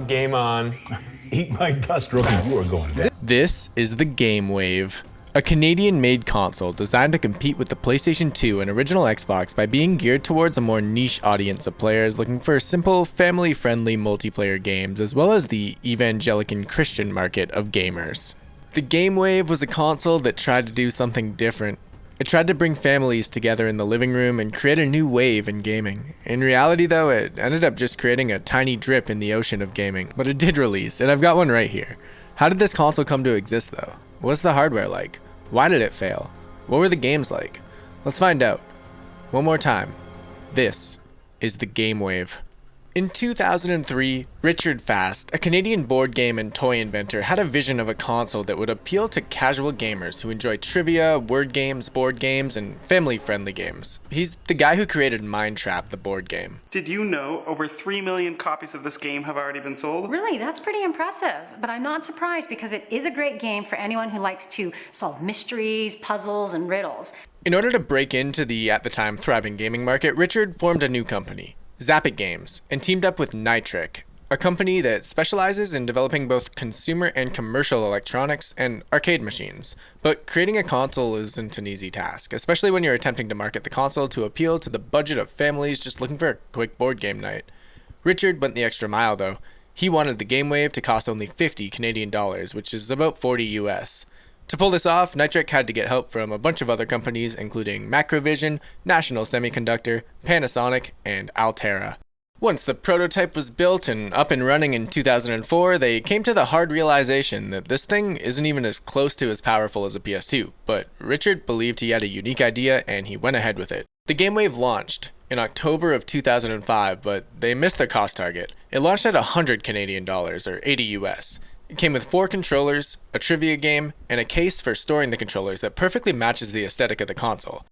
Game on. Eat my dust, rookie. You are going down. This is the Game Wave, a Canadian-made console designed to compete with the PlayStation 2 and original Xbox by being geared towards a more niche audience of players looking for simple, family-friendly multiplayer games, as well as the evangelical Christian market of gamers. The Game Wave was a console that tried to do something different. It tried to bring families together in the living room and create a new wave in gaming. In reality though, it ended up just creating a tiny drip in the ocean of gaming, but it did release, and I've got one right here. How did this console come to exist though? What's the hardware like? Why did it fail? What were the games like? Let's find out. One more time. This is the Game Wave. In 2003, Richard Fast, a Canadian board game and toy inventor, had a vision of a console that would appeal to casual gamers who enjoy trivia, word games, board games, and family-friendly games. He's the guy who created Mind Trap, the board game. Did you know over 3 million copies of this game have already been sold? Really, that's pretty impressive. But I'm not surprised because it is a great game for anyone who likes to solve mysteries, puzzles, and riddles. In order to break into the, at the time, thriving gaming market, Richard formed a new company, Zappit Games, and teamed up with Nitric, a company that specializes in developing both consumer and commercial electronics and arcade machines. But creating a console isn't an easy task, especially when you're attempting to market the console to appeal to the budget of families just looking for a quick board game night. Richard went the extra mile though. He wanted the Game Wave to cost only 50 Canadian dollars, which is about 40 US. To pull this off, Nitric had to get help from a bunch of other companies, including Macrovision, National Semiconductor, Panasonic, and Altera. Once the prototype was built and up and running in 2004, they came to the hard realization that this thing isn't even as close to as powerful as a PS2, but Richard believed he had a unique idea and he went ahead with it. The Game Wave launched in October of 2005, but they missed their cost target. It launched at 100 Canadian dollars, or 80 US. It came with 4 controllers, a trivia game, and a case for storing the controllers that perfectly matches the aesthetic of the console.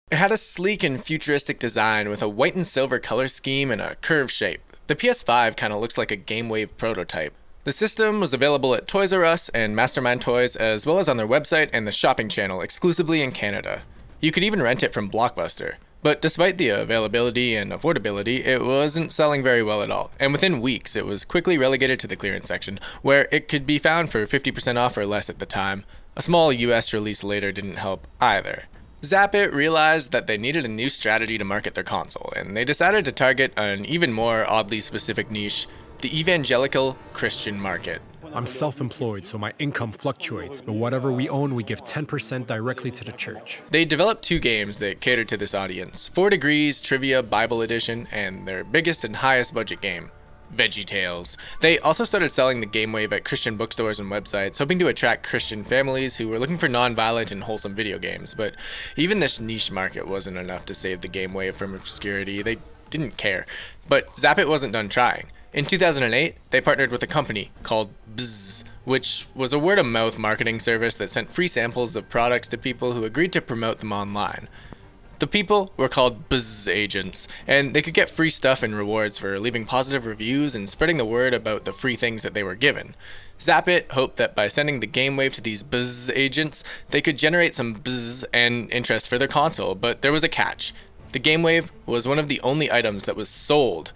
It had a sleek and futuristic design with a white and silver color scheme and a curved shape. The PS5 kinda looks like a Game Wave prototype. The system was available at Toys R Us and Mastermind Toys, as well as on their website and the shopping channel exclusively in Canada. You could even rent it from Blockbuster. But despite the availability and affordability, it wasn't selling very well at all, and within weeks it was quickly relegated to the clearance section, where it could be found for 50% off or less at the time. A small US release later didn't help either. Zappit realized that they needed a new strategy to market their console, and they decided to target an even more oddly specific niche, the evangelical Christian market. I'm self-employed, so my income fluctuates, but whatever we own, we give 10% directly to the church. They developed 2 games that catered to this audience, 4 Degrees Trivia Bible Edition, and their biggest and highest budget game, VeggieTales. They also started selling the Game Wave at Christian bookstores and websites, hoping to attract Christian families who were looking for non-violent and wholesome video games, but even this niche market wasn't enough to save the Game Wave from obscurity. They didn't care. But Zappit wasn't done trying. In 2008, they partnered with a company called Bzzz, which was a word-of-mouth marketing service that sent free samples of products to people who agreed to promote them online. The people were called Bzzz agents, and they could get free stuff and rewards for leaving positive reviews and spreading the word about the free things that they were given. Zappit hoped that by sending the Game Wave to these Bzzz agents, they could generate some buzz and interest for their console, but there was a catch. The Game Wave was one of the only items that was sold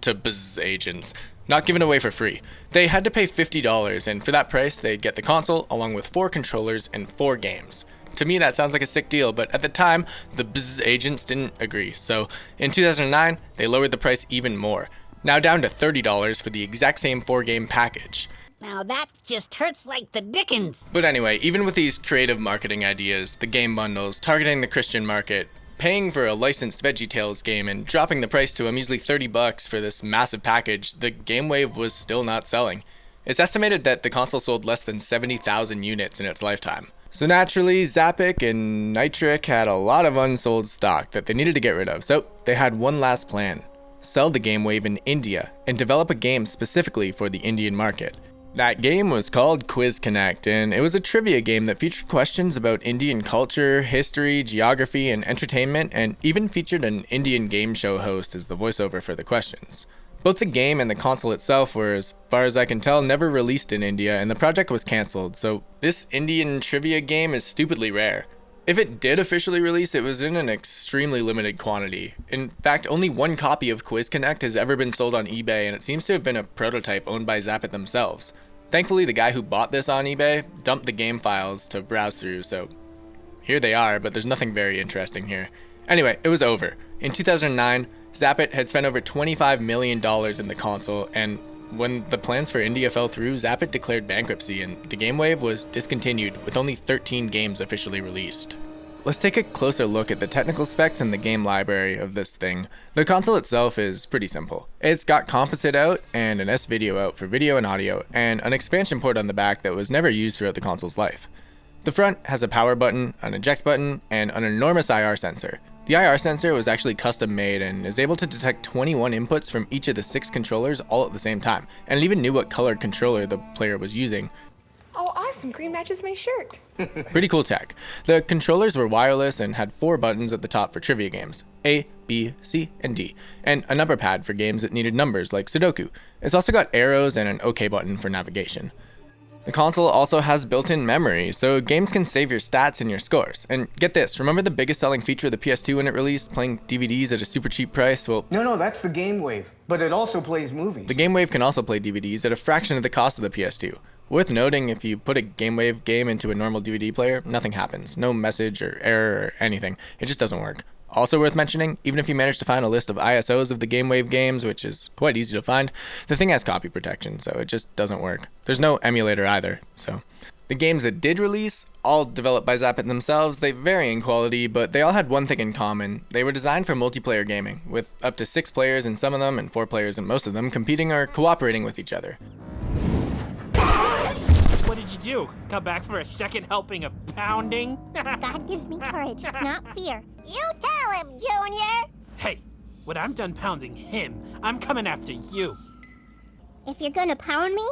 to Bzzz agents, not given away for free. They had to pay $50, and for that price, they'd get the console along with 4 controllers and 4 games. To me, that sounds like a sick deal, but at the time, the Bzzz agents didn't agree, so in 2009, they lowered the price even more, now down to $30 for the exact same 4-game package. Now that just hurts like the dickens. But anyway, even with these creative marketing ideas, the game bundles, targeting the Christian market, paying for a licensed VeggieTales game and dropping the price to a measly $30 for this massive package, the Game Wave was still not selling. It's estimated that the console sold less than 70,000 units in its lifetime. So naturally, Zappit and Nitric had a lot of unsold stock that they needed to get rid of, so they had one last plan. Sell the Game Wave in India and develop a game specifically for the Indian market. That game was called Quiz Connect, and it was a trivia game that featured questions about Indian culture, history, geography, and entertainment, and even featured an Indian game show host as the voiceover for the questions. Both the game and the console itself were, as far as I can tell, never released in India, and the project was cancelled, so this Indian trivia game is stupidly rare. If it did officially release, it was in an extremely limited quantity. In fact, only one copy of Quiz Connect has ever been sold on eBay, and it seems to have been a prototype owned by Zappit themselves. Thankfully, the guy who bought this on eBay dumped the game files to browse through, so here they are, but there's nothing very interesting here. Anyway, it was over. In 2009, Zappit had spent over $25 million in the console, and when the plans for India fell through, Zappit declared bankruptcy and the GameWave was discontinued with only 13 games officially released. Let's take a closer look at the technical specs and the game library of this thing. The console itself is pretty simple. It's got composite out and an S-Video out for video and audio, and an expansion port on the back that was never used throughout the console's life. The front has a power button, an eject button, and an enormous IR sensor. The IR sensor was actually custom made and is able to detect 21 inputs from each of the 6 controllers all at the same time, and it even knew what colored controller the player was using. Oh, awesome, green matches my shirt. Pretty cool tech. The controllers were wireless and had 4 buttons at the top for trivia games, A, B, C, and D, and a number pad for games that needed numbers like Sudoku. It's also got arrows and an OK button for navigation. The console also has built-in memory, so games can save your stats and your scores. And get this, remember the biggest selling feature of the PS2 when it released, playing DVDs at a super cheap price? Well, No, that's the GameWave, but it also plays movies. the GameWave can also play DVDs at a fraction of the cost of the PS2. Worth noting, if you put a GameWave game into a normal DVD player, nothing happens. No message or error or anything. It just doesn't work. Also worth mentioning, even if you manage to find a list of ISOs of the GameWave games, which is quite easy to find, the thing has copy protection, so it just doesn't work. There's no emulator either, so. The games that did release, all developed by Zappit themselves, they vary in quality, but they all had one thing in common. They were designed for multiplayer gaming, with up to 6 players in some of them and 4 players in most of them competing or cooperating with each other. What did you do? Come back for a second helping of pounding? God gives me courage, not fear. You tell him, Junior! Hey, when I'm done pounding him, I'm coming after you. If you're gonna pound me,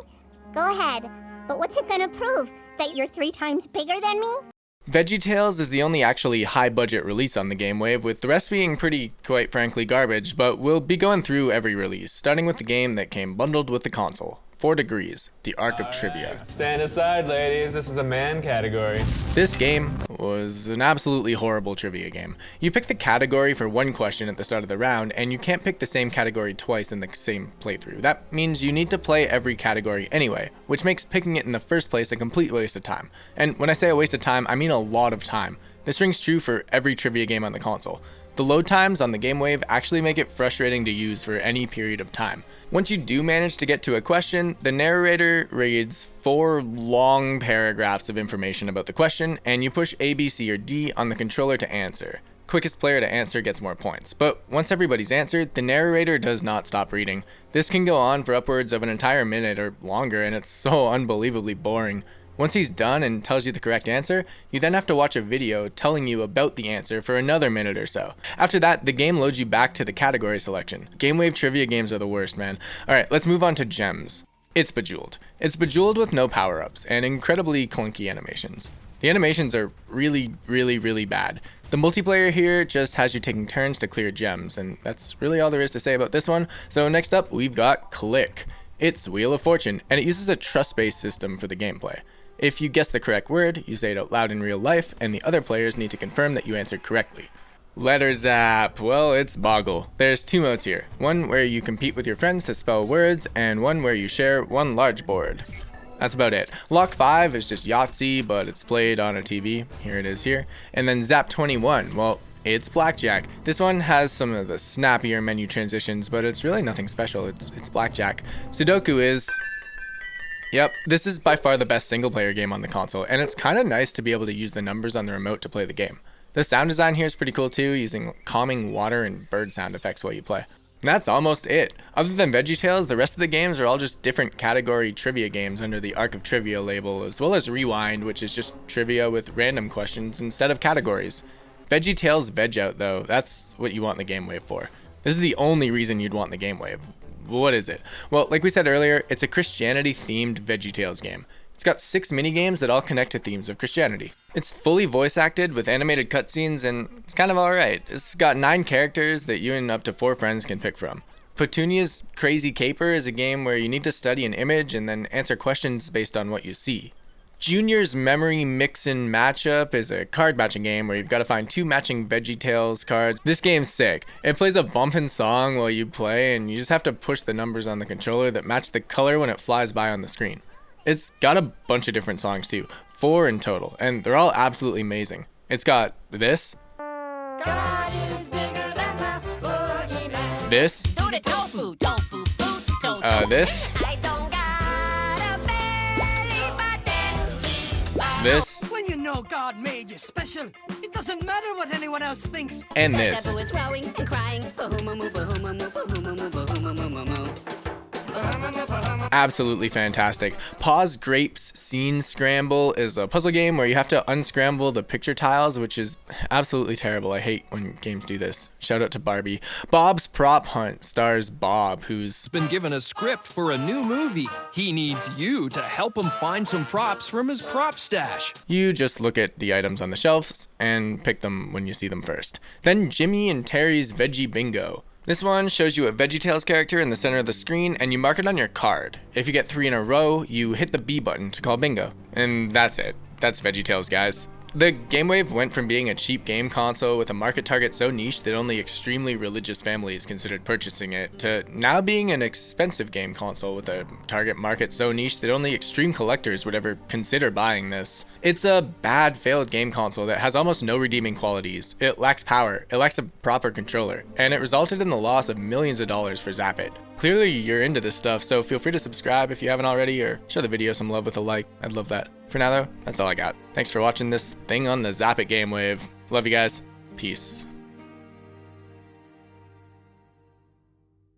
go ahead. But what's it gonna prove? That you're 3 times bigger than me? VeggieTales is the only actually high-budget release on the GameWave, with the rest being pretty, quite frankly, garbage, but we'll be going through every release, starting with the game that came bundled with the console. 4 Degrees, The Arc of Trivia. Stand aside, ladies. This is a man category. This game was an absolutely horrible trivia game. You pick the category for one question at the start of the round, and you can't pick the same category twice in the same playthrough. That means you need to play every category anyway, which makes picking it in the first place a complete waste of time. And when I say a waste of time, I mean a lot of time. This rings true for every trivia game on the console. The load times on the GameWave actually make it frustrating to use for any period of time. Once you do manage to get to a question, the narrator reads 4 long paragraphs of information about the question, and you push A, B, C, or D on the controller to answer. Quickest player to answer gets more points, but once everybody's answered, the narrator does not stop reading. This can go on for upwards of an entire minute or longer, and it's so unbelievably boring. Once he's done and tells you the correct answer, you then have to watch a video telling you about the answer for another minute or so. After that, the game loads you back to the category selection. GameWave trivia games are the worst, man. Alright, let's move on to Gems. It's Bejeweled. It's Bejeweled with no power-ups and incredibly clunky animations. The animations are really bad. The multiplayer here just has you taking turns to clear gems, and that's really all there is to say about this one. So next up, we've got Click. It's Wheel of Fortune, and it uses a trust-based system for the gameplay. If you guess the correct word, you say it out loud in real life, and the other players need to confirm that you answered correctly. Letter Zap. Well, it's Boggle. There's 2 modes here. One where you compete with your friends to spell words, and one where you share one large board. That's about it. Lock 5 is just Yahtzee, but it's played on a TV. Here it is here. And then Zap 21. Well, it's Blackjack. This one has some of the snappier menu transitions, but it's really nothing special. It's Blackjack. Sudoku is... Yep, this is by far the best single-player game on the console, and it's kind of nice to be able to use the numbers on the remote to play the game. The sound design here is pretty cool too, using calming water and bird sound effects while you play. And that's almost it. Other than VeggieTales, the rest of the games are all just different category trivia games under the Arc of Trivia label, as well as Rewind, which is just trivia with random questions instead of categories. VeggieTales Veg Out though, that's what you want the GameWave for. This is the only reason you'd want the GameWave. What is it? Well, like we said earlier, it's a Christianity-themed VeggieTales game. It's got 6 mini-games that all connect to themes of Christianity. It's fully voice-acted with animated cutscenes, and it's kind of alright. It's got 9 characters that you and up to 4 friends can pick from. Petunia's Crazy Caper is a game where you need to study an image and then answer questions based on what you see. Junior's Memory Mixin' Matchup is a card matching game where you've got to find 2 matching VeggieTales cards. This game's sick. It plays a bumpin' song while you play, and you just have to push the numbers on the controller that match the color when it flies by on the screen. It's got a bunch of different songs too, 4 in total, and they're all absolutely amazing. It's got this, this, this, When you know God made you special, it doesn't matter what anyone else thinks. and this. Absolutely fantastic. Pause Grapes Scene Scramble is a puzzle game where you have to unscramble the picture tiles, which is absolutely terrible. I hate when games do this. Shout out to Barbie. Bob's Prop Hunt stars Bob, who's been given a script for a new movie. He needs you to help him find some props from his prop stash. You just look at the items on the shelves and pick them when you see them first. Then Jimmy and Terry's Veggie Bingo. This one shows you a VeggieTales character in the center of the screen and you mark it on your card. If you get 3 in a row, you hit the B button to call bingo. And that's it. That's VeggieTales, guys. The GameWave went from being a cheap game console with a market target so niche that only extremely religious families considered purchasing it, to now being an expensive game console with a target market so niche that only extreme collectors would ever consider buying this. It's a bad, failed game console that has almost no redeeming qualities. It lacks power, it lacks a proper controller, and it resulted in the loss of millions of dollars for Zappit. Clearly you're into this stuff, so feel free to subscribe if you haven't already, or show the video some love with a like. I'd love that. For now though, that's all I got. Thanks for watching this thing on the Zappit GameWave. Love you guys. Peace.